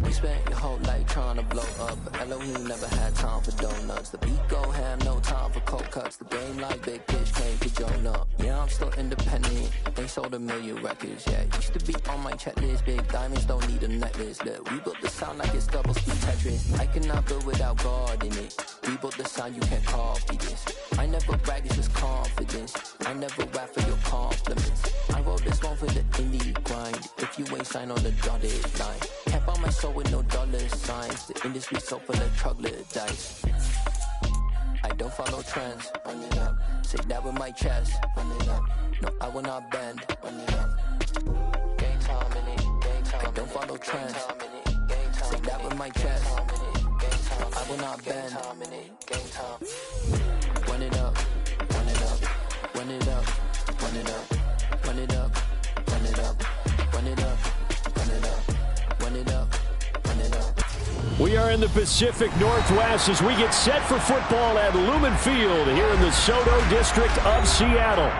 You spent your whole life trying to blow up, but Elohim never had time for donuts. The beat go ham, no time for cold cuts. The game like Big Fish came to Jonah. Yeah, I'm still independent. They sold 1 million records, yeah. Used to be on my checklist. Big diamonds don't need a necklace. Look, we built the sound like it's double speed Tetris. I cannot build without God in it. We built the sound, you can't copy this. I never brag, it's just confidence. I never rap for your compliments. I wrote this one for the indie grind. If you ain't signed on the dotted line, can't buy my soul with no dollar signs. The industry so full of troglodytes. I don't follow trends. Run it up. Say that with my chest. Run it up. No, I will not bend. Run it up. Gang time in it. Gang time. I don't follow trends. Say that with my chest. I will not bend. Gang time. Run it up. Run it up. Run it up. Run it up. Run it up. Run it up. Run it up. Run it up. Run it up. Run it up. We are in the Pacific Northwest as we get set for football at Lumen Field here in the SoDo district of Seattle.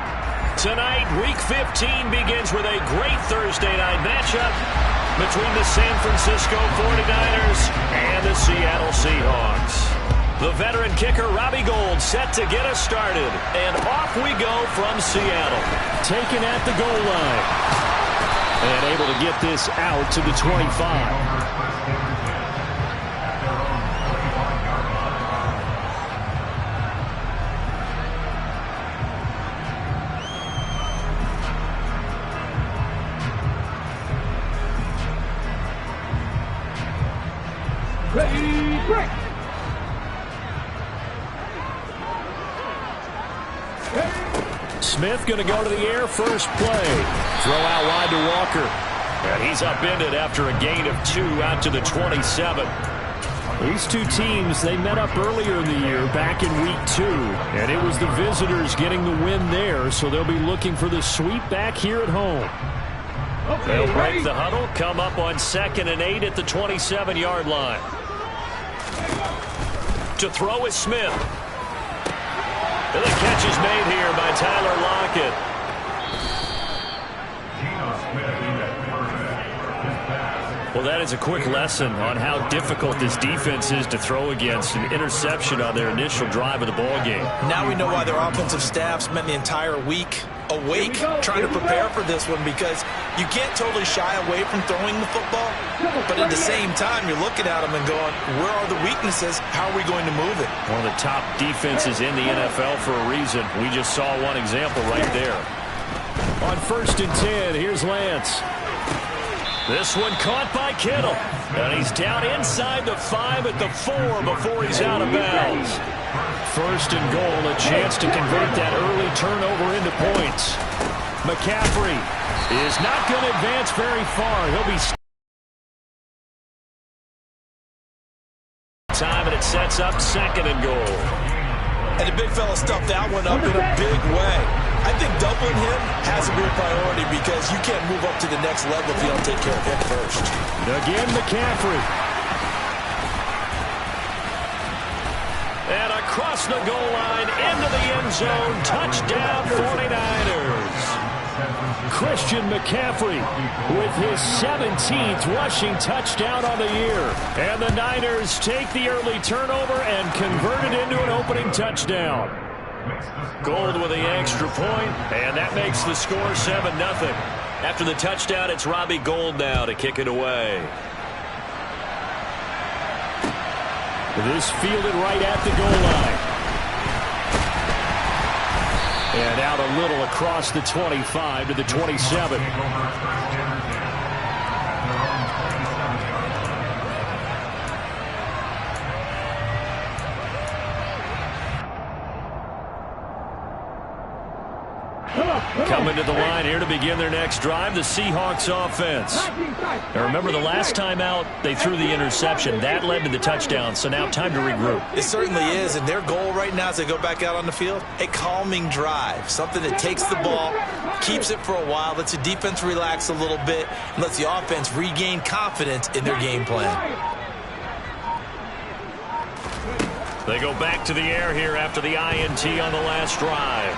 Tonight, Week 15 begins with a great Thursday night matchup between the San Francisco 49ers and the Seattle Seahawks. The veteran kicker Robbie Gould set to get us started, and off we go from Seattle. Taken at the goal line and able to get this out to the 25. Smith going to go to the air first play. Throw out wide to Walker. And he's upended after a gain of 2 out to the 27. These two teams, they met up earlier in the year back in Week 2. And it was the visitors getting the win there, so they'll be looking for the sweep back here at home. They'll break the huddle, come up on 2nd and 8 at the 27-yard line. To throw is Smith. And the catch is made here by Tyler Lockett. Well, that is a quick lesson on how difficult this defense is to throw against. An interception on their initial drive of the ballgame. Now we know why their offensive staff spent the entire week awake trying to prepare for this one, because you can't totally shy away from throwing the football, but at the same time you're looking at them and going, where are the weaknesses? How are we going to move it? One of the top defenses in the NFL for a reason. We just saw one example right there. On 1st and 10, here's Lance. This one caught by Kittle, and he's down inside the 5 at the 4 before he's out of bounds. 1st and goal, a chance to convert that early turnover into points. McCaffrey is not going to advance very far. He'll be time, and it sets up 2nd and goal. And the big fella stuffed that one up in a big way. I think doubling him has to be a priority, because you can't move up to the next level if you don't take care of him first. Again, McCaffrey. And across the goal line, into the end zone, touchdown 49ers. Christian McCaffrey with his 17th rushing touchdown on the year. And the Niners take the early turnover and convert it into an opening touchdown. Gould with the extra point, and that makes the score 7-0. After the touchdown, it's Robbie Gould now to kick it away. This fielded right at the goal line. And out a little across the 25 to the 27. Coming to the line here to begin their next drive, the Seahawks offense. Now remember, the last time out, they threw the interception. That led to the touchdown, so now time to regroup. It certainly is, and their goal right now as they go back out on the field, a calming drive. Something that takes the ball, keeps it for a while, lets the defense relax a little bit, and lets the offense regain confidence in their game plan. They go back to the air here after the INT on the last drive.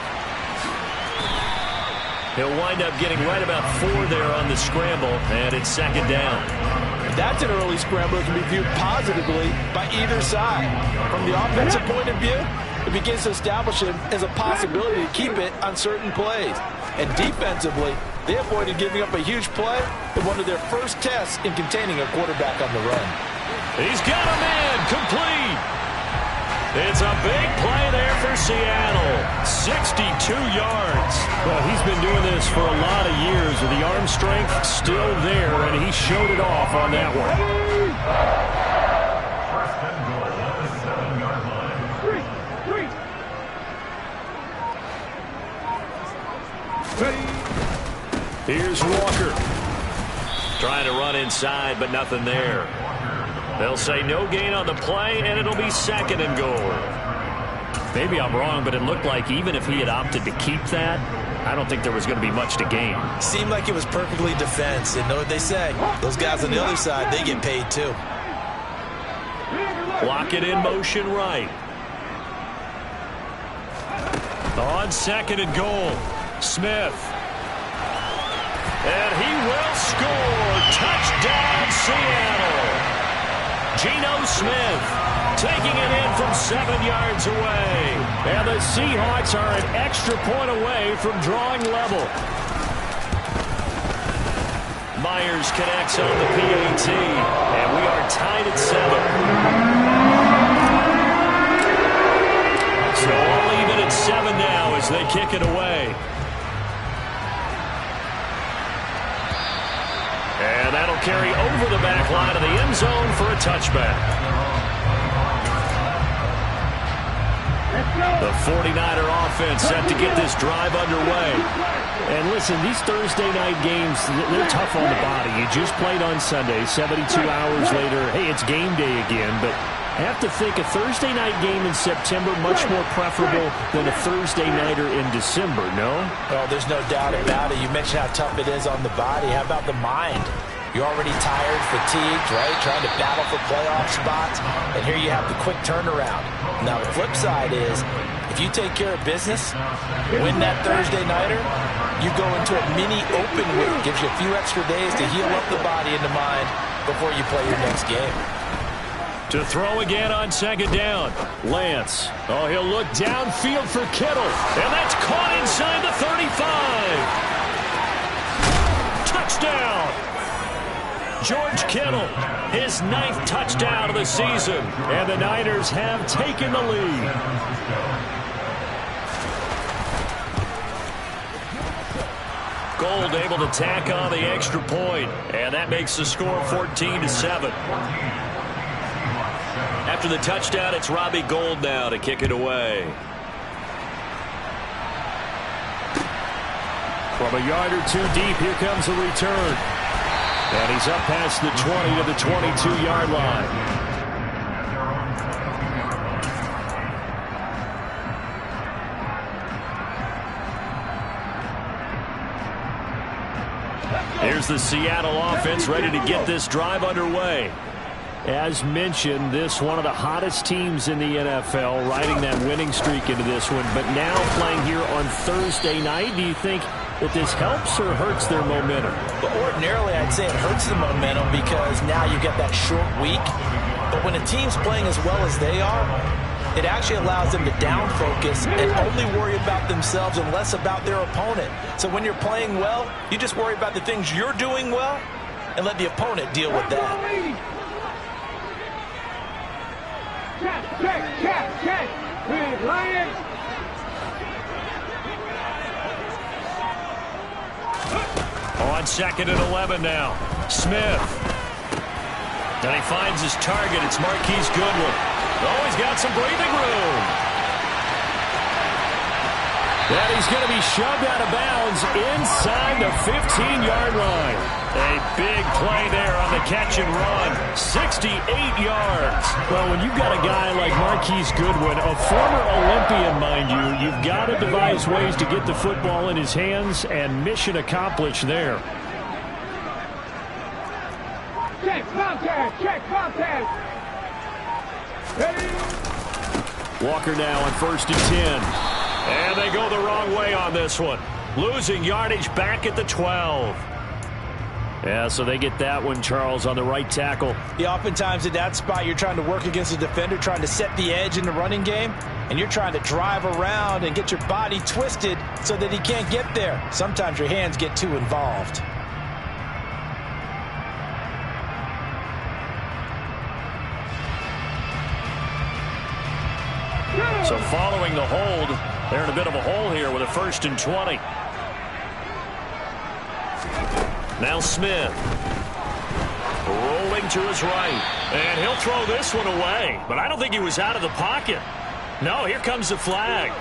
He'll wind up getting right about 4 there on the scramble, and it's 2nd down. That's an early scramble that can be viewed positively by either side. From the offensive point of view, it begins to establish it as a possibility to keep it on certain plays. And defensively, they avoided giving up a huge play in one of their first tests in containing a quarterback on the run. He's got a man complete. It's a big play there for Seattle. 62 yards. Well, he's been doing this for a lot of years with the arm strength still there, and he showed it off on that one. First and goal at the 7-yard line. Here's Walker. Trying to run inside, but nothing there. They'll say no gain on the play, and it'll be second and goal. Maybe I'm wrong, but it looked like even if he had opted to keep that, I don't think there was going to be much to gain. Seemed like it was perfectly defense. And know what they say? Those guys on the other side, they get paid too. Block it in motion right. On second and goal, Smith. And he will score. Touchdown, Seattle. Geno Smith taking it in from 7 yards away. And the Seahawks are an extra point away from drawing level. Myers connects on the PAT, and we are tied at 7. So all even at 7 now as they kick it away. And that'll carry over the back line of the end zone for a touchback. The 49er offense set to get this drive underway. And listen, these Thursday night games, they're tough on the body. You just played on Sunday, 72 hours later. Hey, it's game day again, but I have to think a Thursday night game in September much more preferable than a Thursday nighter in December, no? Oh, there's no doubt about it. You mentioned how tough it is on the body. How about the mind? You're already tired, fatigued, right? Trying to battle for playoff spots. And here you have the quick turnaround. Now, the flip side is, if you take care of business, win that Thursday nighter, you go into a mini open week. Gives you a few extra days to heal up the body and the mind before you play your next game. To throw again on second down. Lance. Oh, he'll look downfield for Kittle. And that's caught inside the 35. Touchdown. George Kittle, his 9th touchdown of the season. And the Niners have taken the lead. Gold able to tack on the extra point. And that makes the score 14-7. After the touchdown, it's Robbie Gould now to kick it away. From a yard or two deep, here comes a return. And he's up past the 20 to the 22-yard line. Here's the Seattle offense ready to get this drive underway. As mentioned, this one of the hottest teams in the NFL, riding that winning streak into this one, but now playing here on Thursday night. Do you think that this helps or hurts their momentum? But ordinarily, I'd say it hurts the momentum because now you get that short week. But when a team's playing as well as they are, it actually allows them to down focus and only worry about themselves and less about their opponent. So when you're playing well, you just worry about the things you're doing well and let the opponent deal with that. Check. Big Lions. On second and 11 now. Smith. And he finds his target. It's Marquise Goodwin. Oh, he's got some breathing room. And he's going to be shoved out of bounds inside the 15-yard line. A big play there on the catch and run. 68 yards. Well, when you've got a guy like Marquise Goodwin, a former Olympian, mind you, you've got to devise ways to get the football in his hands, and mission accomplished there. Check Montez. Walker now on 1st and 10. And they go the wrong way on this one. Losing yardage back at the 12. Yeah, so they get that one, Charles, on the right tackle. Yeah, oftentimes in that spot, you're trying to work against a defender, trying to set the edge in the running game, and you're trying to drive around and get your body twisted so that he can't get there. Sometimes your hands get too involved. So following the hold, they're in a bit of a hole here with a 1st and 20. Now Smith. Rolling to his right. And he'll throw this one away. But I don't think he was out of the pocket. No, here comes the flag.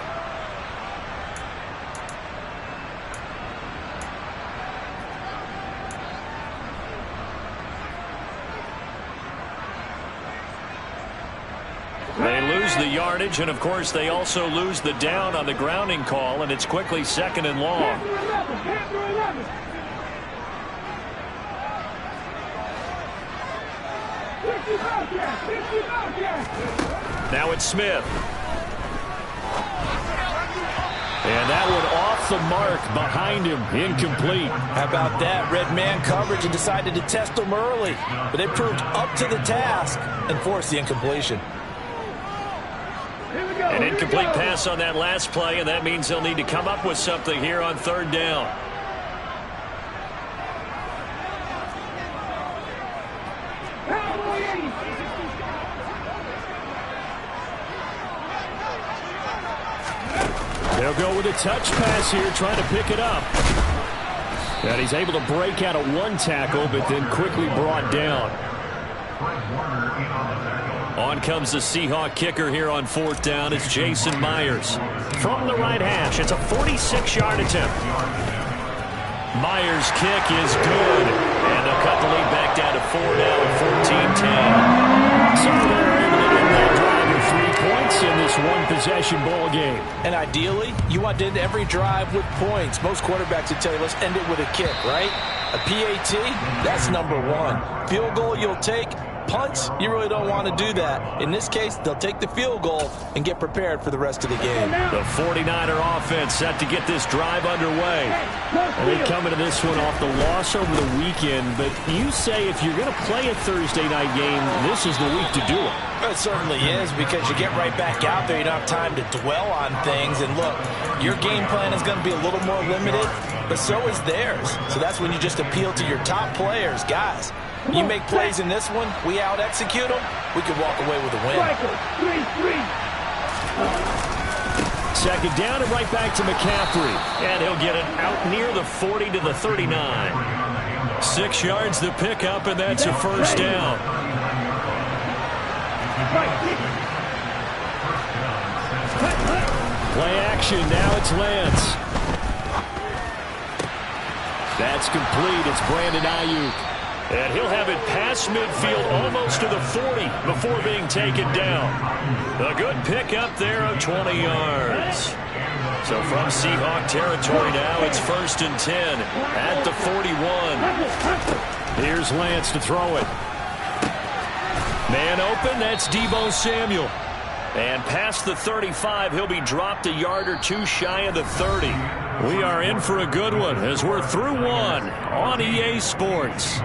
They lose the yardage, and of course they also lose the down on the grounding call, and it's quickly 2nd and long. Now it's Smith. And that one off the mark behind him, incomplete. How about that? Red man coverage and decided to test him early. But they proved up to the task and forced the incompletion. An incomplete pass on that last play, and that means they'll need to come up with something here on 3rd down. They'll go with a touch pass here, trying to pick it up. And he's able to break out of one tackle, but then quickly brought down. On comes the Seahawk kicker here on 4th down. It's Jason Myers. From the right hash, it's a 46-yard attempt. Myers' kick is good. And they'll cut the lead back down to 4 now at 14-10. So they're able to end that drive with 3 points in this one-possession ball game. And ideally, you want to end every drive with points. Most quarterbacks would tell you, let's end it with a kick, right? A PAT, that's number 1. Field goal you'll take. Punts, you really don't want to do that. In this case, they'll take the field goal and get prepared for the rest of the game. The 49er offense set to get this drive underway. And they come into this one off the loss over the weekend, but you say if you're going to play a Thursday night game, this is the week to do it. It certainly is, because you get right back out there. You don't have time to dwell on things. And look, your game plan is going to be a little more limited, but so is theirs. So that's when you just appeal to your top players. Guys, you make plays in this one, we out-execute them, we could walk away with a win. 2nd down and right back to McCaffrey. And he'll get it out near the 40 to the 39. 6 yards the pickup, and that's a 1st down. Play action, now it's Lance. That's complete, it's Brandon Ayuk. And he'll have it past midfield almost to the 40 before being taken down. A good pickup there of 20 yards. So from Seahawk territory now, it's 1st and 10 at the 41. Here's Lance to throw it. Man open, that's Deebo Samuel. And past the 35, he'll be dropped a yard or 2 shy of the 30. We are in for a good one as we're through one on EA Sports.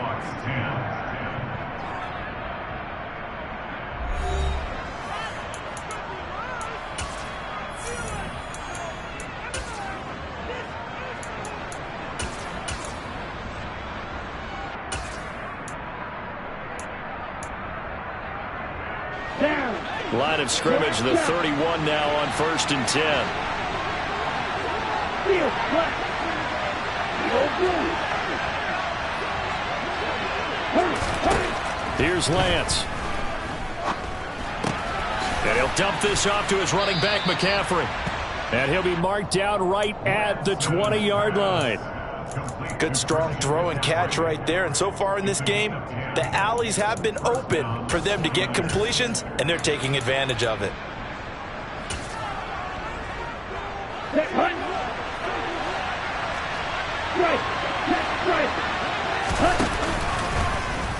Line of scrimmage, the 31 now on 1st and 10. Here's Lance. And he'll dump this off to his running back, McCaffrey. And he'll be marked down right at the 20-yard line. Good strong throw and catch right there. And so far in this game, the alleys have been open for them to get completions, and they're taking advantage of it.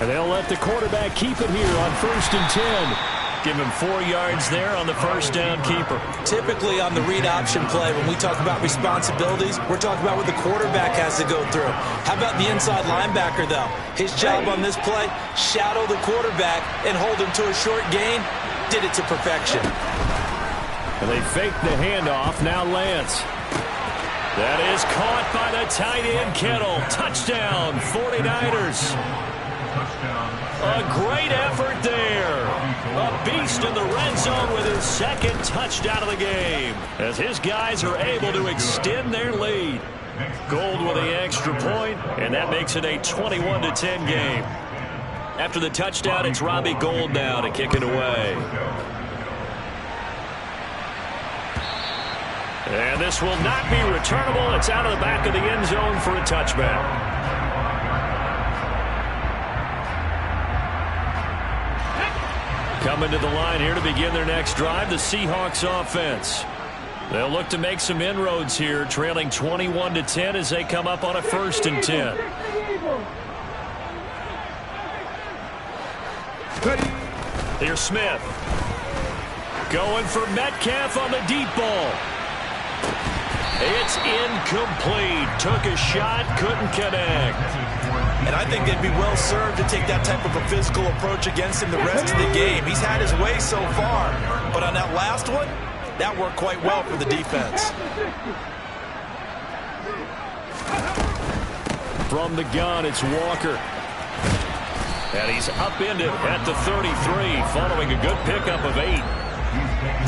And they'll let the quarterback keep it here on 1st and 10. Give him 4 yards there on the first down keeper. Typically on the read option play, when we talk about responsibilities, we're talking about what the quarterback has to go through. How about the inside linebacker, though? His job on this play, shadow the quarterback and hold him to a short gain. Did it to perfection. And they fake the handoff. Now Lance. That is caught by the tight end, Kittle. Touchdown, 49ers. A great effort there. A beast in the red zone with his second touchdown of the game, as his guys are able to extend their lead. Gold with the extra point, and that makes it a 21-10 game. After the touchdown, it's Robbie Gould now to kick it away. And this will not be returnable. It's out of the back of the end zone for a touchback. Coming to the line here to begin their next drive, the Seahawks offense. They'll look to make some inroads here, trailing 21-10 as they come up on a 1st and 10. Here's Smith. Going for Metcalf on the deep ball. It's incomplete. Took a shot, couldn't connect. And I think they'd be well served to take that type of a physical approach against him the rest of the game. He's had his way so far, but on that last one, that worked quite well for the defense. From the gun, it's Walker. And he's upended at the 33, following a good pickup of 8.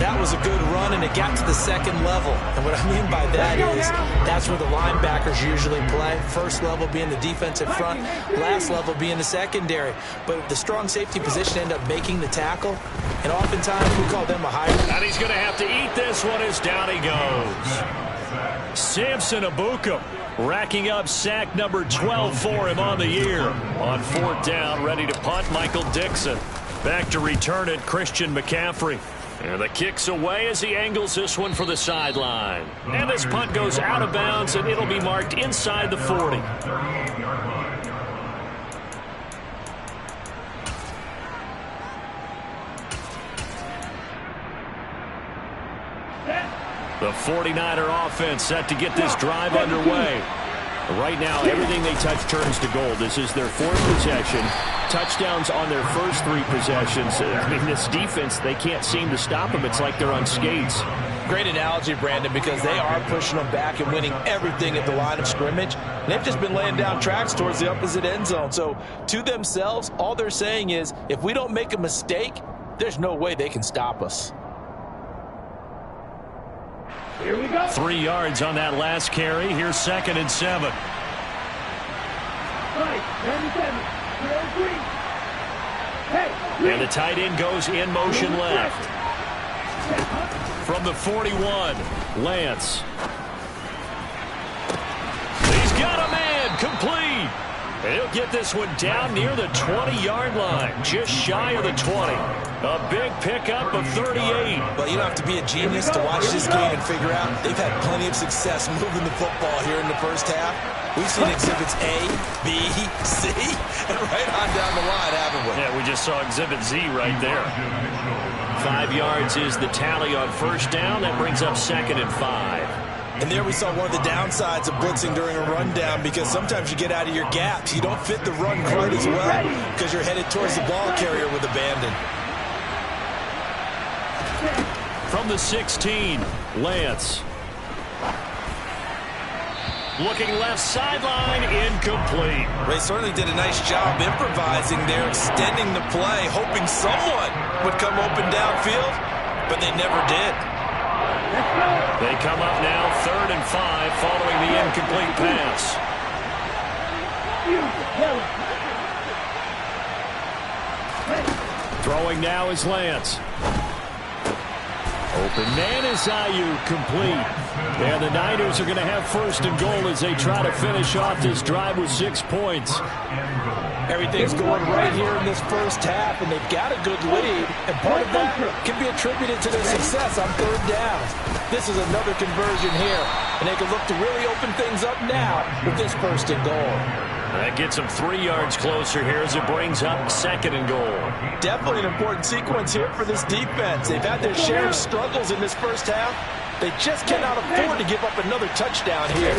That was a good run, and it got to the second level. And what I mean by that is that's where the linebackers usually play. First level being the defensive front, last level being the secondary. But the strong safety position ended up making the tackle, and oftentimes we call them a hybrid. And he's going to have to eat this one as down he goes. Samson Ebukam racking up sack number 12 for him on the year. On 4th down, ready to punt, Michael Dixon. Back to return it, Christian McCaffrey. And the kick's away as he angles this one for the sideline. And this punt goes out of bounds, and it'll be marked inside the 40. The 49er offense set to get this drive underway. Right now, everything they touch turns to gold. This is their 4th possession. Touchdowns on their first 3 possessions. I mean, this defense, they can't seem to stop them. It's like they're on skates. Great analogy, Brandon, because they are pushing them back and winning everything at the line of scrimmage. And they've just been laying down tracks towards the opposite end zone. So to themselves, all they're saying is, if we don't make a mistake, there's no way they can stop us. Here we go. 3 yards on that last carry. Here's 2nd and 7. Right, 97. 303. Hey, And the tight end goes in motion left. From the 41, Lance. He's got a man, complete. And he'll get this one down near the 20-yard line, just shy of the 20. A big pickup of 38. Well, you don't have to be a genius to watch this game and figure out they've had plenty of success moving the football here in the first half. We've seen exhibits A, B, C, and right on down the line, haven't we? Yeah, we just saw exhibit Z right there. 5 yards is the tally on 1st down. That brings up 2nd and 5. And there we saw one of the downsides of blitzing during a rundown, because sometimes you get out of your gaps. You don't fit the run quite as well because you're headed towards the ball carrier with abandon. From the 16, Lance. Looking left sideline, incomplete. They certainly did a nice job improvising there, extending the play, hoping someone would come open downfield, but they never did. They come up now 3rd and 5 following the incomplete pass. Throwing now is Lance. Open man is Ayuk, complete. And the Niners are going to have 1st and goal as they try to finish off this drive with 6 points. Everything's going right here in this first half, and they've got a good lead, and part of that can be attributed to their success on 3rd down. This is another conversion here, and they can look to really open things up now with this 1st and goal. That gets them 3 yards closer here as it brings up 2nd and goal. Definitely an important sequence here for this defense. They've had their share of struggles in this first half. They just cannot afford to give up another touchdown here.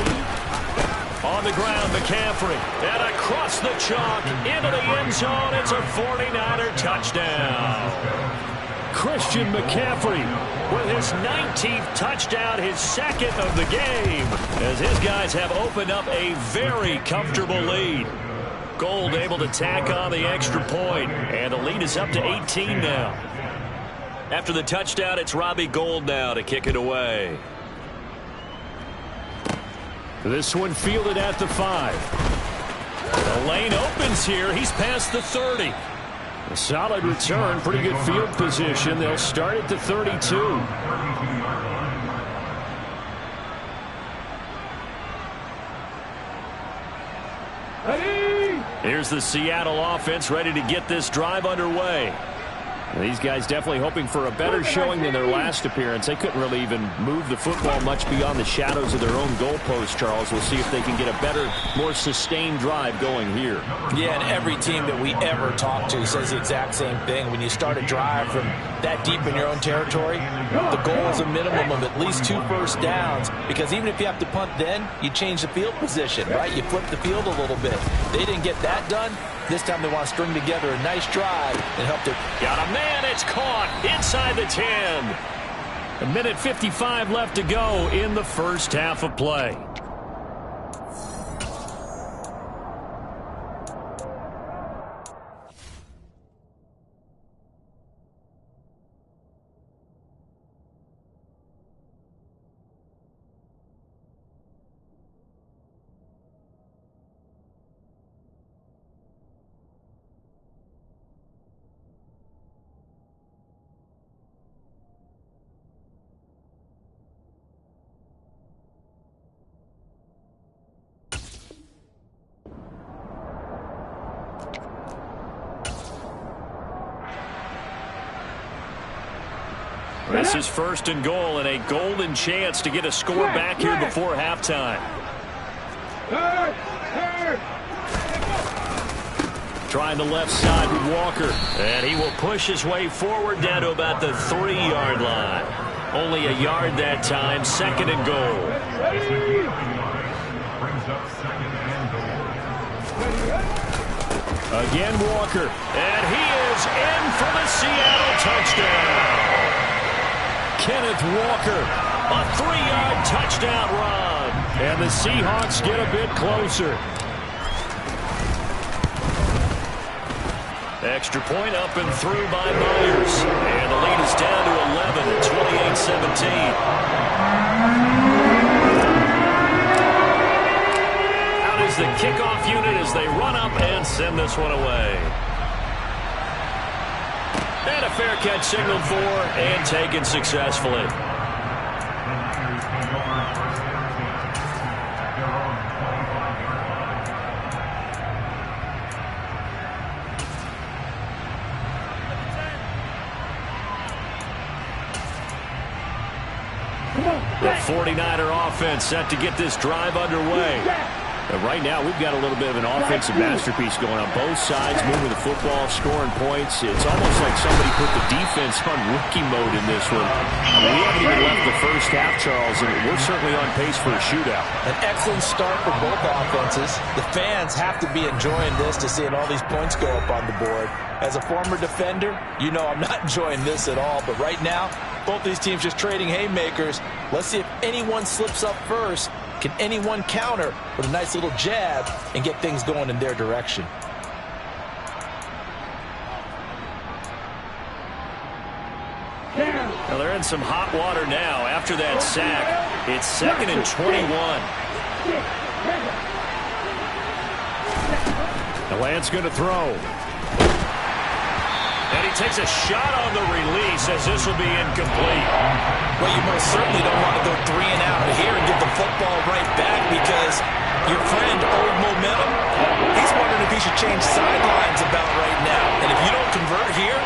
On the ground, McCaffrey. And across the chalk, into the end zone. It's a 49er touchdown. Christian McCaffrey With his 19th touchdown, his 2nd of the game, as his guys have opened up a very comfortable lead. Gold able to tack on the extra point, and the lead is up to 18 now. After the touchdown, it's Robbie Gould now to kick it away. This one fielded at the 5. The lane opens here. He's past the 30. A solid return, pretty good field position. They'll start at the 32. Here's the Seattle offense ready to get this drive underway. These guys definitely hoping for a better showing than their last appearance. They couldn't really even move the football much beyond the shadows of their own goalpost, Charles. We'll see if they can get a better, more sustained drive going here. Yeah, and every team that we ever talk to says the exact same thing. When you start a drive from that deep in your own territory, the goal is a minimum of at least 2 first downs, because even if you have to punt then, you change the field position, right? You flip the field a little bit. They didn't get that done. This time they want to string together a nice drive and help their... Got a man, it's caught inside the 10. 1:55 left to go in the first half of play. This is 1st and goal and a golden chance to get a score back here before halftime. Trying the left side with Walker. And he will push his way forward down to about the 3-yard line. Only a yard that time, 2nd and goal. Again, Walker. And he is in for the Seattle touchdown. Kenneth Walker. A 3-yard touchdown run. And the Seahawks get a bit closer. Extra point up and through by Myers. And the lead is down to 11 at 28-17. Out is the kickoff unit as they run up and send this one away. And a fair catch signaled for and taken successfully. The 49er offense set to get this drive underway. And right now, we've got a little bit of an offensive masterpiece going on both sides, moving the football, scoring points. It's almost like somebody put the defense on rookie mode in this one. We haven't even left the first half, Charles, and we're certainly on pace for a shootout. An excellent start for both offenses. The fans have to be enjoying this to seeing all these points go up on the board. As a former defender, you know I'm not enjoying this at all. But right now, both these teams just trading haymakers. Let's see if anyone slips up first. Can anyone counter with a nice little jab and get things going in their direction? Well, they're in some hot water now after that sack. It's 2nd and 21. The Lance going to throw. And he takes a shot on the release as this will be incomplete. Well, you most certainly don't want to go 3 and out here and get the football right back, because your friend, Old Momentum, he's wondering if he should change sidelines about right now. And if you don't convert here,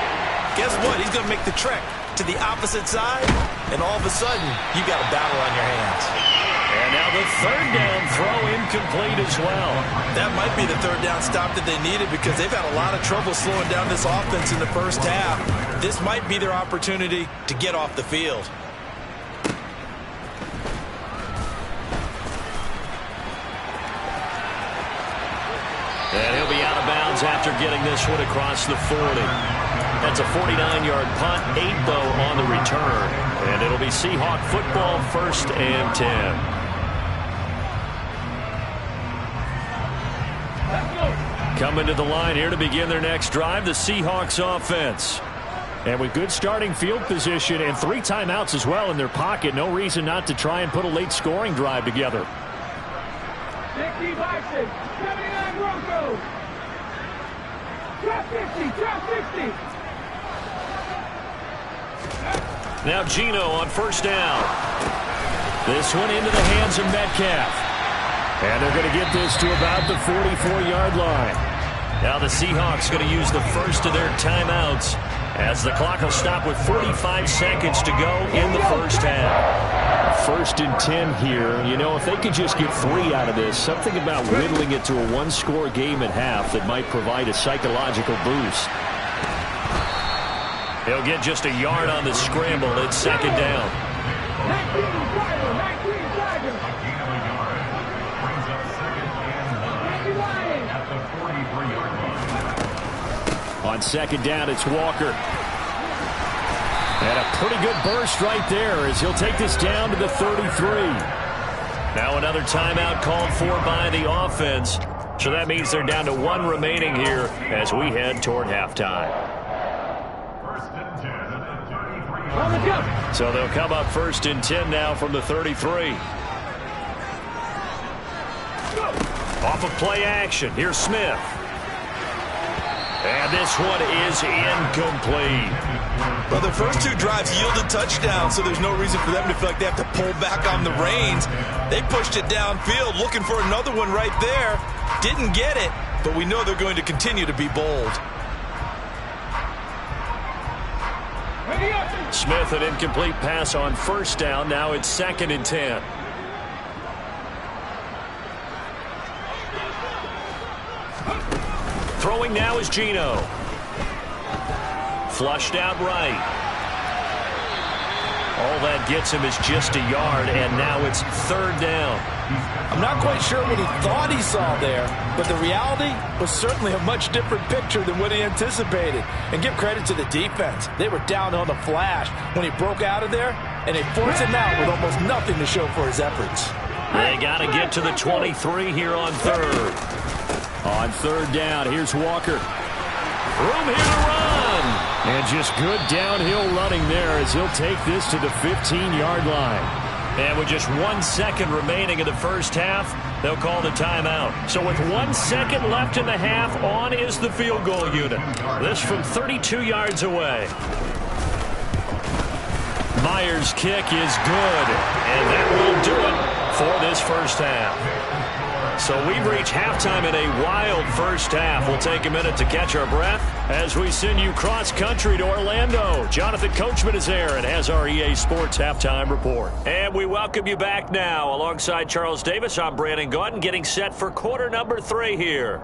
guess what? He's going to make the trek to the opposite side, and all of a sudden, you got a battle on your hands. And now the third down throw incomplete as well. That might be the third down stop that they needed because they've had a lot of trouble slowing down this offense in the first half. This might be their opportunity to get off the field. And he'll be out of bounds after getting this one across the 40. That's a 49-yard punt, 8 though on the return. And it'll be Seahawk football, 1st and 10. Coming to the line here to begin their next drive, the Seahawks offense. And with good starting field position and 3 timeouts as well in their pocket, no reason not to try and put a late scoring drive together. 60 Bison, 79 Broncos. Drop 50, drop 50. Now Geno on 1st down. This one into the hands of Metcalf. And they're going to get this to about the 44-yard line. Now the Seahawks going to use the first of their timeouts as the clock will stop with 45 seconds to go in the first half. 1st and 10 here. You know, if they could just get 3 out of this, something about whittling it to a 1-score game at half that might provide a psychological boost. He'll get just a yard on the scramble. It's 2nd down. 19 Tiger, 19 Tiger. Brings up 2nd and 1 at the 43-yard line. On 2nd down, it's Walker. And a pretty good burst right there as he'll take this down to the 33. Now another timeout called for by the offense. So that means they're down to 1 remaining here as we head toward halftime. 1st and 10 at the 33-yard On the jump. So they'll come up 1st and 10 now from the 33. Off of play action, here's Smith. And this one is incomplete. Well, their first 2 drives yielded touchdowns, so there's no reason for them to feel like they have to pull back on the reins. They pushed it downfield, looking for another one right there. Didn't get it, but we know they're going to continue to be bold. Smith, an incomplete pass on 1st down. Now it's 2nd and 10. Throwing now is Geno. Flushed out right. All that gets him is just a yard, and now it's 3rd down. I'm not quite sure what he thought he saw there, but the reality was certainly a much different picture than what he anticipated. And give credit to the defense. They were down on the flash when he broke out of there, and they forced him out with almost nothing to show for his efforts. They got to get to the 23 here on 3rd. On 3rd down, here's Walker. Room here to run. And just good downhill running there as he'll take this to the 15-yard line. And with just 1 second remaining in the first half, they'll call the timeout. So with 1 second left in the half, on is the field goal unit. This from 32 yards away. Myers' kick is good, and that will do it for this first half. So we've reached halftime in a wild first half. We'll take a minute to catch our breath as we send you cross-country to Orlando. Jonathan Coachman is there and has our EA Sports Halftime Report. And we welcome you back now. Alongside Charles Davis, I'm Brandon Gaudin, getting set for quarter number 3 here.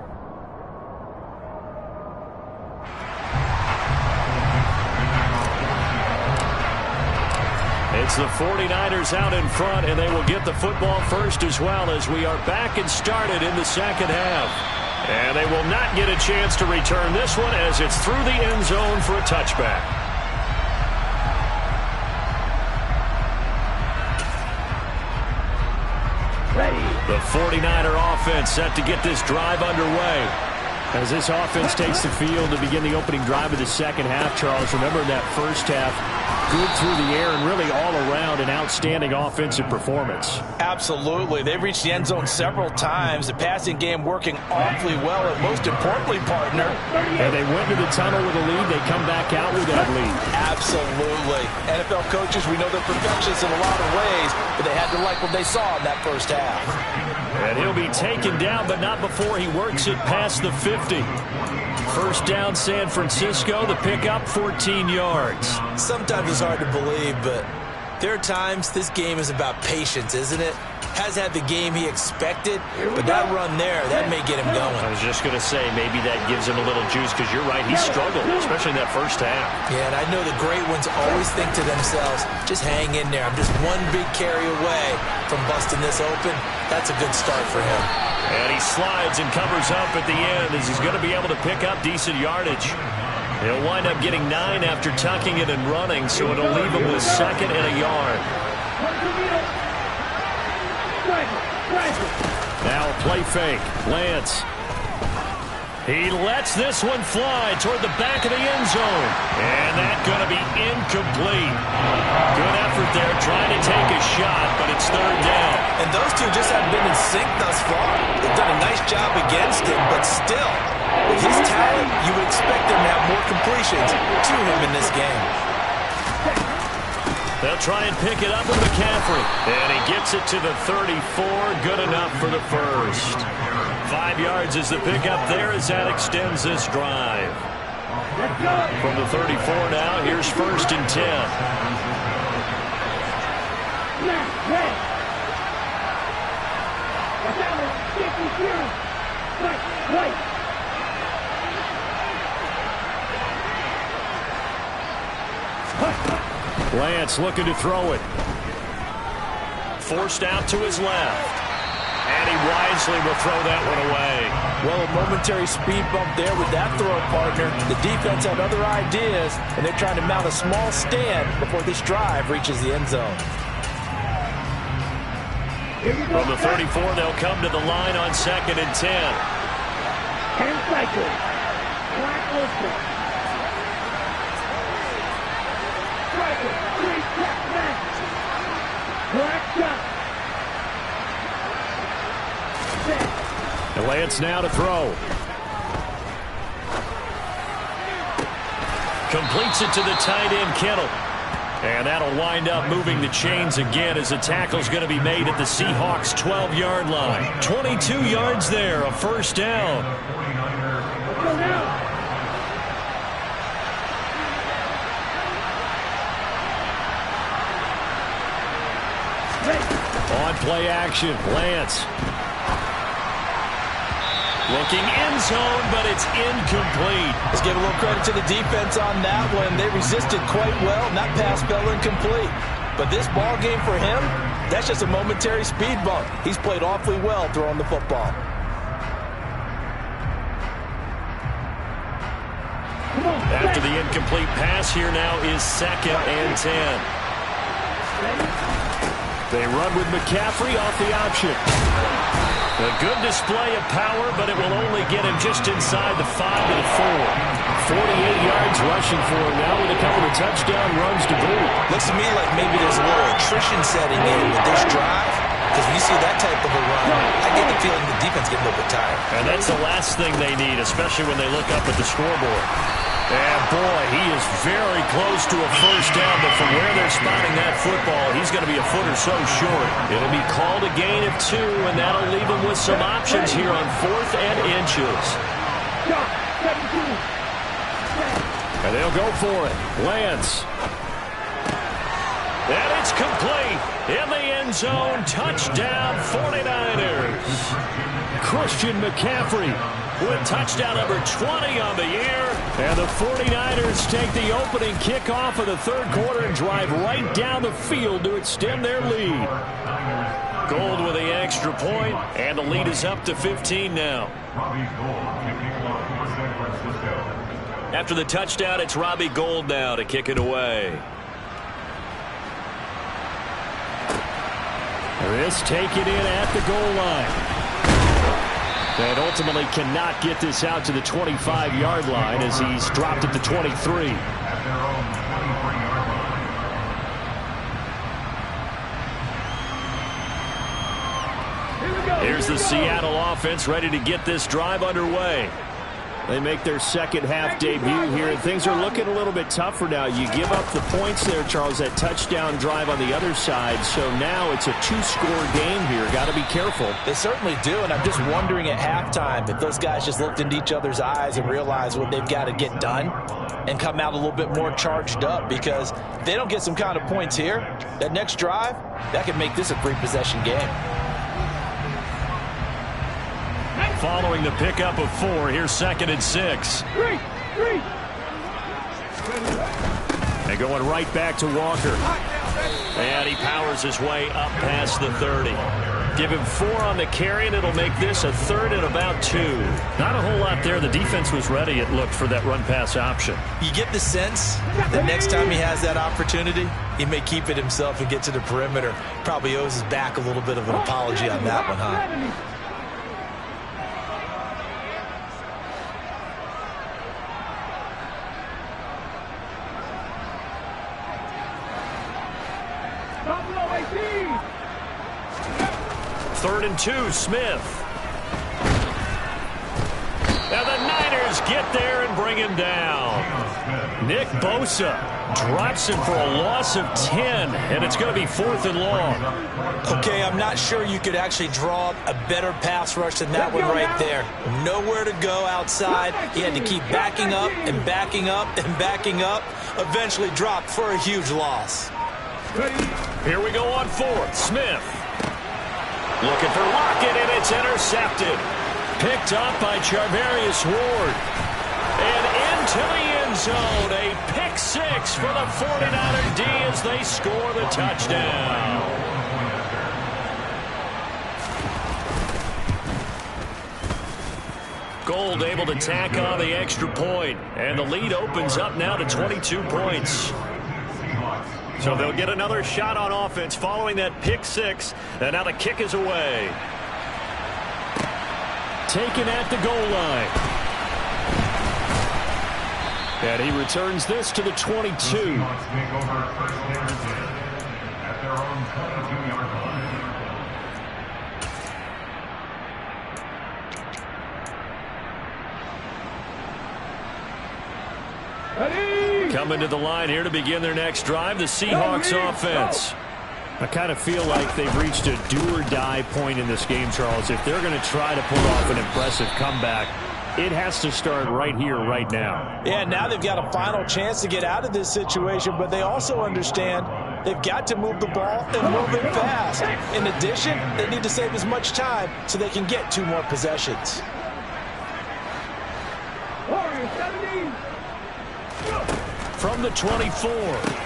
It's the 49ers out in front, and they will get the football first as well as we are back and started in the second half. And they will not get a chance to return this one as it's through the end zone for a touchback. Ready. The 49er offense set to get this drive underway. As this offense takes the field to begin the opening drive of the second half, Charles, remember that first half, good through the air and really all around an outstanding offensive performance. Absolutely. They've reached the end zone several times. The passing game working awfully well, and most importantly, partner. And they went to the tunnel with a lead. They come back out with that lead. Absolutely. NFL coaches, we know they're perfectionists in a lot of ways, but they had to like what they saw in that first half. And he'll be taken down, but not before he works it past the 50. First down, San Francisco. The pickup, 14 yards. Sometimes it's hard to believe, but there are times this game is about patience, isn't it? has had the game he expected, but that run there, that may get him going. I was just going to say, maybe that gives him a little juice, because you're right, he struggled, especially in that first half. Yeah, and I know the great ones always think to themselves, just hang in there. I'm just one big carry away from busting this open. That's a good start for him. And he slides and covers up at the end as he's going to be able to pick up decent yardage. He'll wind up getting 9 after tucking it and running, so it'll leave him with 2nd and a yard. Now a play fake. Lance. He lets this one fly toward the back of the end zone. And that's going to be incomplete. Good effort there trying to take a shot, but it's 3rd down. And those two just haven't been in sync thus far. They've done a nice job against him, but still, with his talent, you would expect them to have more completions to him in this game. They'll try and pick it up with McCaffrey. And he gets it to the 34. Good enough for the first. 5 yards is the pickup there as that extends this drive. From the 34 now, here's 1st and 10. Lance looking to throw it. Forced out to his left. And he wisely will throw that one away. Well, a momentary speed bump there with that throw, partner. The defense had other ideas, and they're trying to mount a small stand before this drive reaches the end zone. From the 34, they'll come to the line on 2nd and 10. 10 cycles. Black Olsen. Striker. 3-step match. Black shot. And Lance now to throw. Completes it to the tight end, Kittle. And that'll wind up moving the chains again as the tackle's going to be made at the Seahawks' 12-yard line. 22 yards there, a 1st down. Let's go now. On play action, Lance. Looking end zone, but it's incomplete. Let's give a little credit to the defense on that one. They resisted quite well, and that pass fell incomplete. But this ball game for him, that's just a momentary speed bump. He's played awfully well throwing the football. After the incomplete pass, here now is 2nd and 10. They run with McCaffrey off the option. A good display of power, but it will only get him just inside the 5 to the 4. 48 yards rushing for him now with a couple of touchdown runs to boot. Looks to me like maybe there's a little attrition setting in with this drive, because when you see that type of a run, I get the feeling the defense gets a little bit tired. And that's the last thing they need, especially when they look up at the scoreboard. And boy, he is very close to a 1st down, but from where they're spotting that football, he's going to be a foot or so short. It'll be called a gain of 2, and that'll leave him with some options here on 4th and inches. And they'll go for it. Lance. And it's complete. In the end zone, touchdown 49ers. Christian McCaffrey with touchdown number 20 on the year. And the 49ers take the opening kickoff of the 3rd quarter and drive right down the field to extend their lead. Gold with the extra point, and the lead is up to 15 now. After the touchdown, it's Robbie Gould now to kick it away. This taken in at the goal line. And ultimately cannot get this out to the 25-yard line as he's dropped at the 23. Here's the Seattle offense ready to get this drive underway. They make their 2nd half debut here, and things are looking a little bit tougher now. You give up the points there, Charles, that touchdown drive on the other side. So now it's a 2-score game here. Got to be careful. They certainly do, and I'm just wondering at halftime if those guys just looked into each other's eyes and realized what they've got to get done and come out a little bit more charged up, because if they don't get some kind of points here, that next drive, that could make this a 3-possession game. Following the pickup of 4, here's 2nd and 6. And going right back to Walker. And he powers his way up past the 30. Give him 4 on the carry, and it'll make this a 3rd and about 2. Not a whole lot there. The defense was ready, it looked, for that run-pass option. You get the sense that next time he has that opportunity, he may keep it himself and get to the perimeter. Probably owes his back a little bit of an apology on that one, huh? Third and 2, Smith. And the Niners get there and bring him down. Nick Bosa drops him for a loss of 10, and it's going to be 4th and long. Okay, I'm not sure you could actually draw up a better pass rush than that one right there. Nowhere to go outside. He had to keep backing up and backing up and backing up. Eventually dropped for a huge loss. Here we go on 4th. Smith. Looking for Lockett, and it's intercepted. Picked up by Charvarius Ward. And into the end zone. A pick 6 for the 49er D as they score the touchdown. Gold able to tack on the extra point. And the lead opens up now to 22 points. So they'll get another shot on offense following that pick 6. And now the kick is away. Taken at the goal line. And he returns this to the 22. Take over first down at their own 22-yard line. Coming to the line here to begin their next drive, the Seahawks offense. I kind of feel like they've reached a do-or-die point in this game, Charles. If they're going to try to pull off an impressive comeback, it has to start right here, right now. Yeah, now they've got a final chance to get out of this situation, but they also understand they've got to move the ball and move it fast. In addition, they need to save as much time so they can get 2 more possessions. From the 24,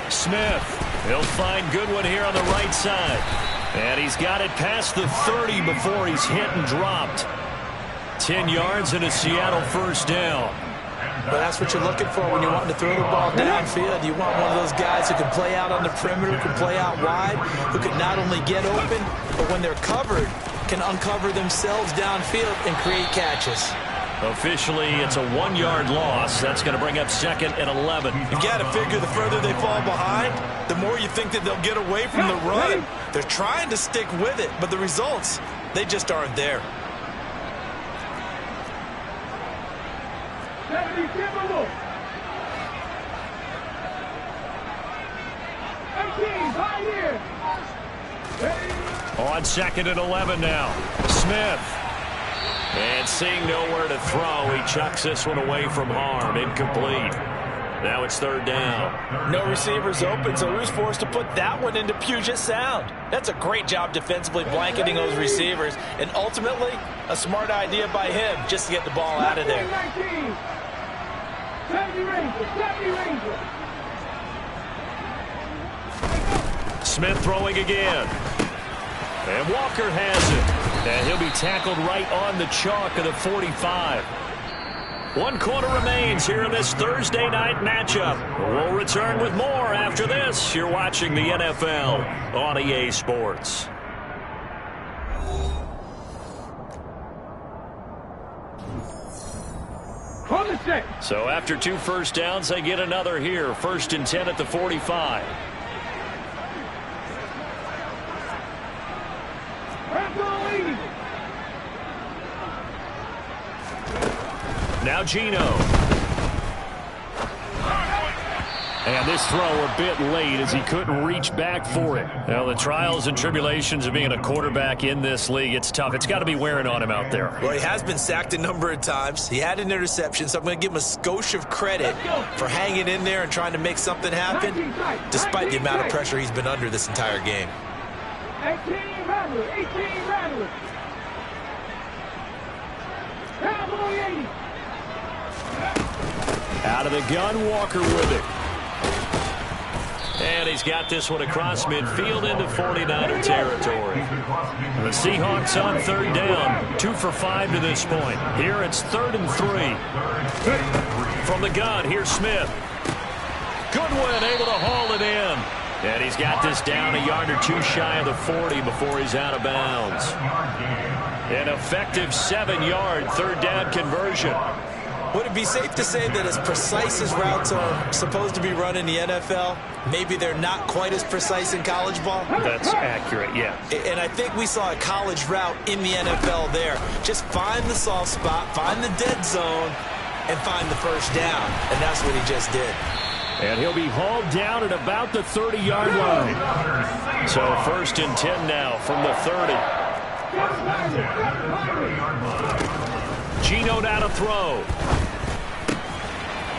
Smith. He'll find Goodwin here on the right side. And he's got it past the 30 before he's hit and dropped. 10 yards and a Seattle first down. But that's what you're looking for when you're wanting to throw the ball downfield. You want one of those guys who can play out on the perimeter, who can play out wide, who can not only get open, but when they're covered, can uncover themselves downfield and create catches. Officially, it's a 1-yard loss. That's going to bring up 2nd and 11. You got to figure the further they fall behind, the more you think that they'll get away from the run. They're trying to stick with it, but the results, they just aren't there. On 2nd and 11 now. Smith. And seeing nowhere to throw, he chucks this one away from harm. Incomplete. Now it's 3rd down. No receivers open, so who's forced to put that one into Puget Sound? That's a great job defensively blanketing those receivers, and ultimately, a smart idea by him just to get the ball out of there. Smith throwing again. And Walker has it. And he'll be tackled right on the chalk of the 45. 1 quarter remains here in this Thursday night matchup. We'll return with more after this. You're watching the NFL on EA Sports. So after 2 first downs, they get another here. 1st and 10 at the 45. Now Geno. And this throw a bit late as he couldn't reach back for it. Now the trials and tribulations of being a quarterback in this league, it's tough. It's got to be wearing on him out there. Well, he has been sacked a number of times. He had an interception, so I'm going to give him a skosh of credit for hanging in there and trying to make something happen, despite the amount of pressure he's been under this entire game. 18 Rattler. Out of the gun, Walker with it. And he's got this one across midfield into 49er territory. The Seahawks on third down. 2 for 5 to this point. Here it's 3rd and 3. From the gun, here's Smith. Goodwin able to haul it in. And he's got this down a yard or 2 shy of the 40 before he's out of bounds. An effective 7-yard third down conversion. Would it be safe to say that as precise as routes are supposed to be run in the NFL, maybe they're not quite as precise in college ball? That's accurate, yeah. And I think we saw a college route in the NFL there. Just find the soft spot, find the dead zone, and find the first down. And that's what he just did. And he'll be hauled down at about the 30-yard line. So 1st and 10 now from the 30. Geno now to throw.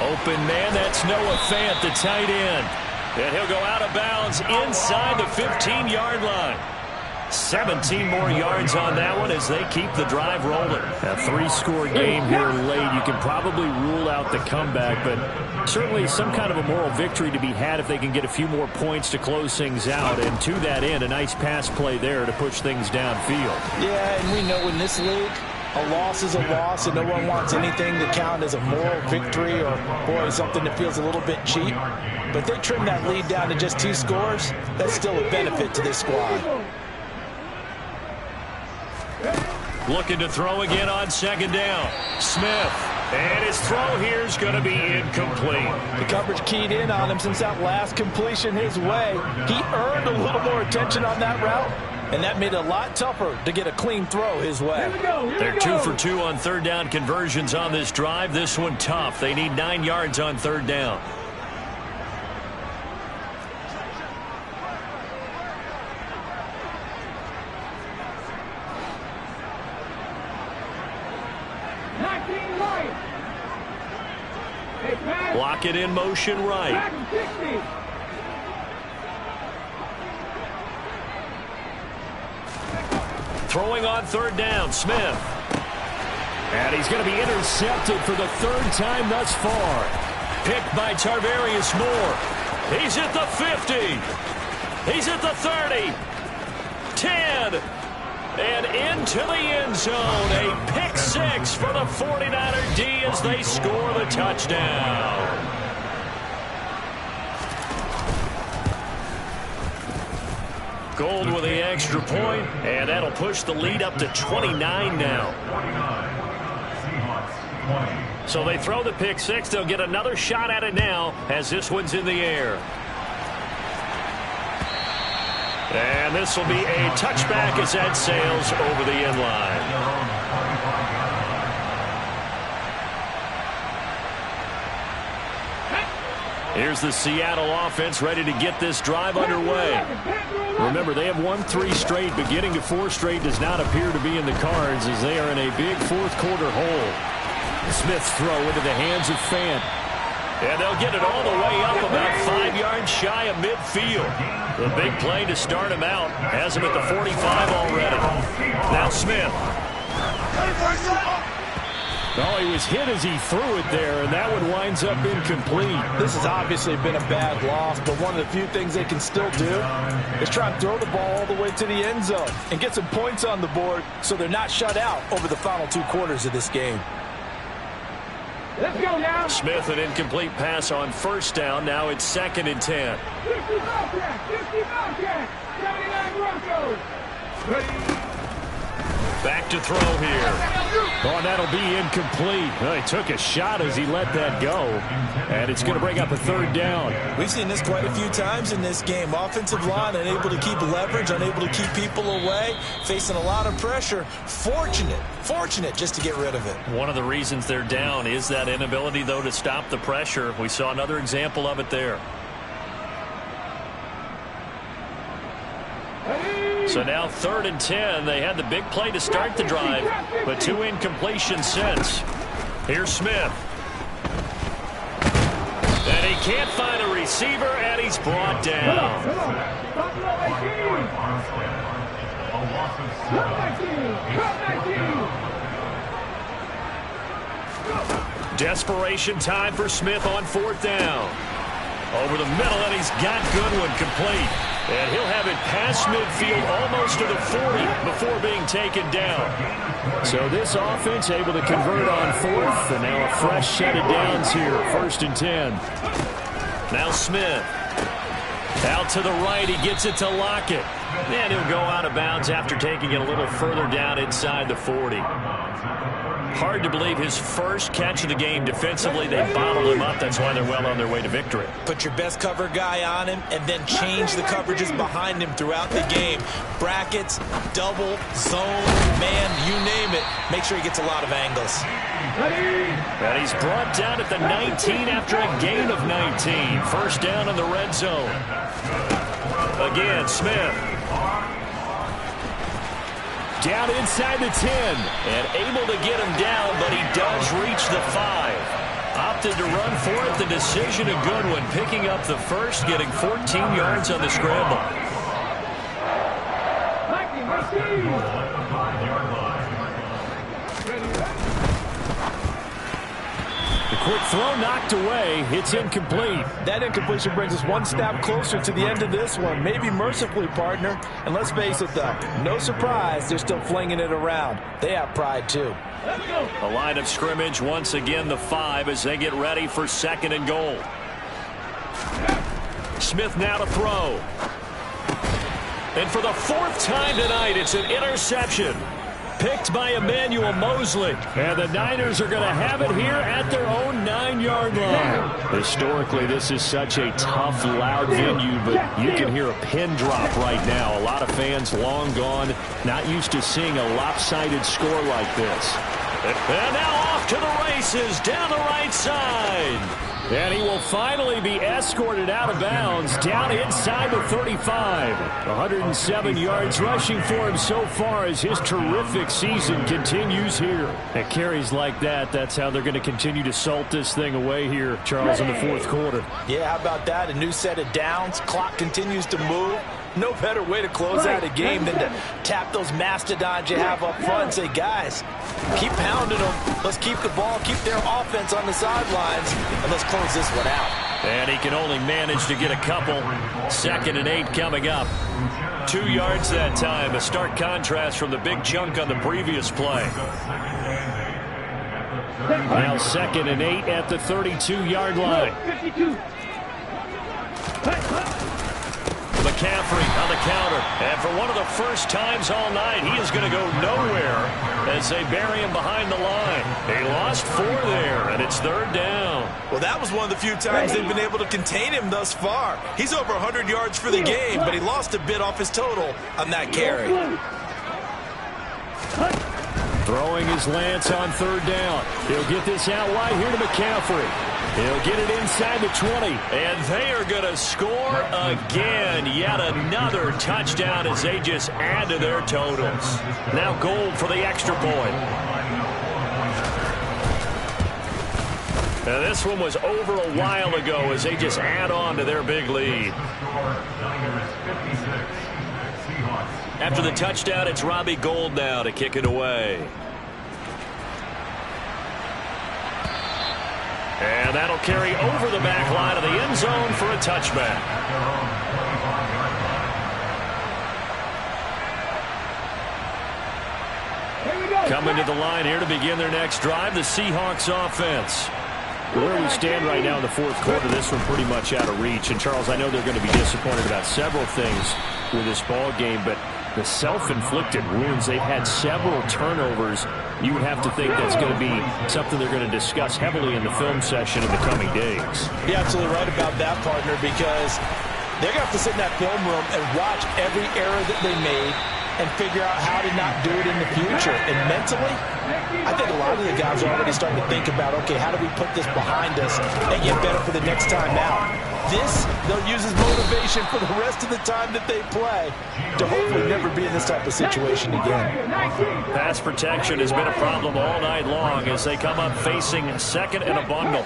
Open man, that's Noah Fant, the tight end. And he'll go out of bounds inside the 15-yard line. 17 more yards on that one as they keep the drive rolling. A 3-score game here late. You can probably rule out the comeback, but certainly some kind of a moral victory to be had if they can get a few more points to close things out. And to that end, a nice pass play there to push things downfield. Yeah, and we know in this league, a loss is a loss, and no one wants anything to count as a moral victory or, boy, something that feels a little bit cheap. But if they trim that lead down to just 2 scores, that's still a benefit to this squad. Looking to throw again on 2nd down. Smith. And his throw here is going to be incomplete. The coverage keyed in on him since that last completion his way. He earned a little more attention on that route, and that made it a lot tougher to get a clean throw his way. They're 2 for 2 on third down conversions on this drive. This one tough. They need 9 yards on third down. Block it in motion right. Throwing on third down, Smith. And he's going to be intercepted for the 3rd time thus far. Picked by Tarvarius Moore. He's at the 50. He's at the 30. 10. And into the end zone. A pick 6 for the 49er D as they score the touchdown. Gold with the extra point, and that'll push the lead up to 29 now. So they throw the pick 6. They'll get another shot at it now as this one's in the air. And this will be a touchback as that sails over the end line. Here's the Seattle offense ready to get this drive underway. Remember, they have won 3 straight, but getting to 4 straight does not appear to be in the cards as they are in a big 4th quarter hole. Smith's throw into the hands of Fant. And they'll get it all the way up about 5 yards shy of midfield. The big play to start him out has him at the 45 already. Now Smith. Oh, he was hit as he threw it there, and that one winds up incomplete. This has obviously been a bad loss, but one of the few things they can still do is try and throw the ball all the way to the end zone and get some points on the board so they're not shut out over the final 2 quarters of this game. Let's go now. Smith, an incomplete pass on 1st down. Now it's 2nd and 10. 50 Bobcats, 79 Broncos. Back to throw here. Oh, and that'll be incomplete. Well, he took a shot as he let that go, and it's going to bring up a 3rd down. We've seen this quite a few times in this game. Offensive line unable to keep leverage, unable to keep people away, facing a lot of pressure. Fortunate just to get rid of it. One of the reasons they're down is that inability, though, to stop the pressure. We saw another example of it there. So now 3rd and 10. They had the big play to start the drive, but 2 incompletions since. Here's Smith. And he can't find a receiver, and he's brought down. Desperation time for Smith on 4th down. Over the middle, and he's got Goodwin complete. And he'll have it past midfield almost to the 40 before being taken down. So this offense able to convert on 4th, and now a fresh set of downs here, 1st and 10. Now Smith. Out to the right, he gets it to Lockett. And he'll go out of bounds after taking it a little further down inside the 40. Hard to believe his first catch of the game defensively. They bottled him up. That's why they're well on their way to victory. Put your best cover guy on him and then change the coverages behind him throughout the game. Brackets, double, zone, man, you name it. Make sure he gets a lot of angles. And he's brought down at the 19 after a gain of 19. 1st down in the red zone. Again, Smith. Down inside the 10. And able to get him down, but he does reach the 5. Opted to run for it. The decision of Goodwin, picking up the first, getting 14 yards on the scramble. The quick throw knocked away. It's incomplete. That incompletion brings us one step closer to the end of this one. Maybe mercifully, partner. And let's face it, though, no surprise, they're still flinging it around. They have pride, too. The line of scrimmage, once again, the 5 as they get ready for 2nd and goal. Smith now to throw. And for the 4th time tonight, it's an interception. Picked by Emmanuel Mosley. And the Niners are going to have it here at their own 9-yard line. Historically, this is such a tough, loud venue, but you can hear a pin drop right now. A lot of fans long gone, not used to seeing a lopsided score like this. And now off to the races down the right side. And he will finally be escorted out of bounds down inside the 35. 107 yards rushing for him so far as his terrific season continues here. At carries like that, that's how they're going to continue to salt this thing away here, Charles, in the 4th quarter. Yeah, how about that? A new set of downs. Clock continues to move. No better way to close out a game than to tap those mastodons you have up front and say, guys, keep pounding them. Let's keep the ball, keep their offense on the sidelines, and let's close this one out. And he can only manage to get a couple. 2nd and 8 coming up. 2 yards that time. A stark contrast from the big chunk on the previous play. Now 2nd and 8 at the 32-yard line. McCaffrey on the counter. And for one of the first times all night, he is going to go nowhere as they bury him behind the line. He lost 4 there, and it's 3rd down. Well, that was one of the few times they've been able to contain him thus far. He's over 100 yards for the game, but he lost a bit off his total on that carry. Throwing his Lance on 3rd down. He'll get this out wide here to McCaffrey. He'll get it inside the 20. And they are going to score again. Yet another touchdown as they just add to their totals. Now Gold for the extra point. Now this one was over a while ago as they just add on to their big lead. After the touchdown, it's Robbie Gould now to kick it away. And that'll carry over the back line of the end zone for a touchback. Coming to the line here to begin their next drive, the Seahawks offense. Where we stand right now in the 4th quarter, this one pretty much out of reach. And, Charles, I know they're going to be disappointed about several things with this ball game, but the self-inflicted wounds, they've had several turnovers. You would have to think that's going to be something they're going to discuss heavily in the film session in the coming days. You're absolutely right about that, partner, because they're going to have to sit in that film room and watch every error that they made and figure out how to not do it in the future. And mentally, I think a lot of the guys are already starting to think about, okay, how do we put this behind us and get better for the next time out? This, they'll use as motivation for the rest of the time that they play to hopefully never be in this type of situation again. Pass protection has been a problem all night long as they come up facing 2nd and a bundle.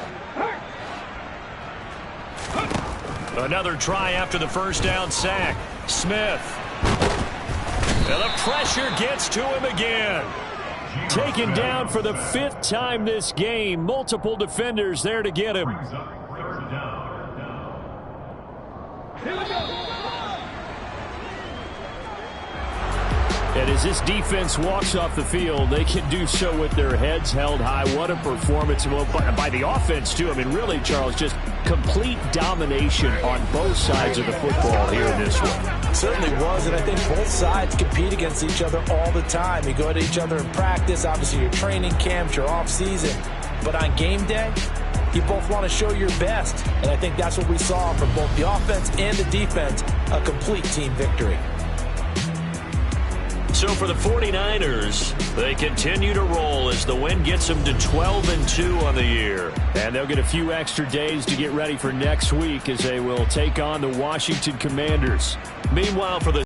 Another try after the first down sack. Smith. And the pressure gets to him again. Taken down for the 5th time this game. Multiple defenders there to get him. Brings up third down. Here we go. And as this defense walks off the field, they can do so with their heads held high. What a performance by the offense, too. I mean, really, Charles, just complete domination on both sides of the football here in this one. Certainly was, and I think both sides compete against each other all the time. You go to each other in practice, obviously your training camps, your off-season. But on game day, you both want to show your best. And I think that's what we saw from both the offense and the defense, a complete team victory. So for the 49ers, they continue to roll as the win gets them to 12-2 on the year. And they'll get a few extra days to get ready for next week as they will take on the Washington Commanders. Meanwhile, for the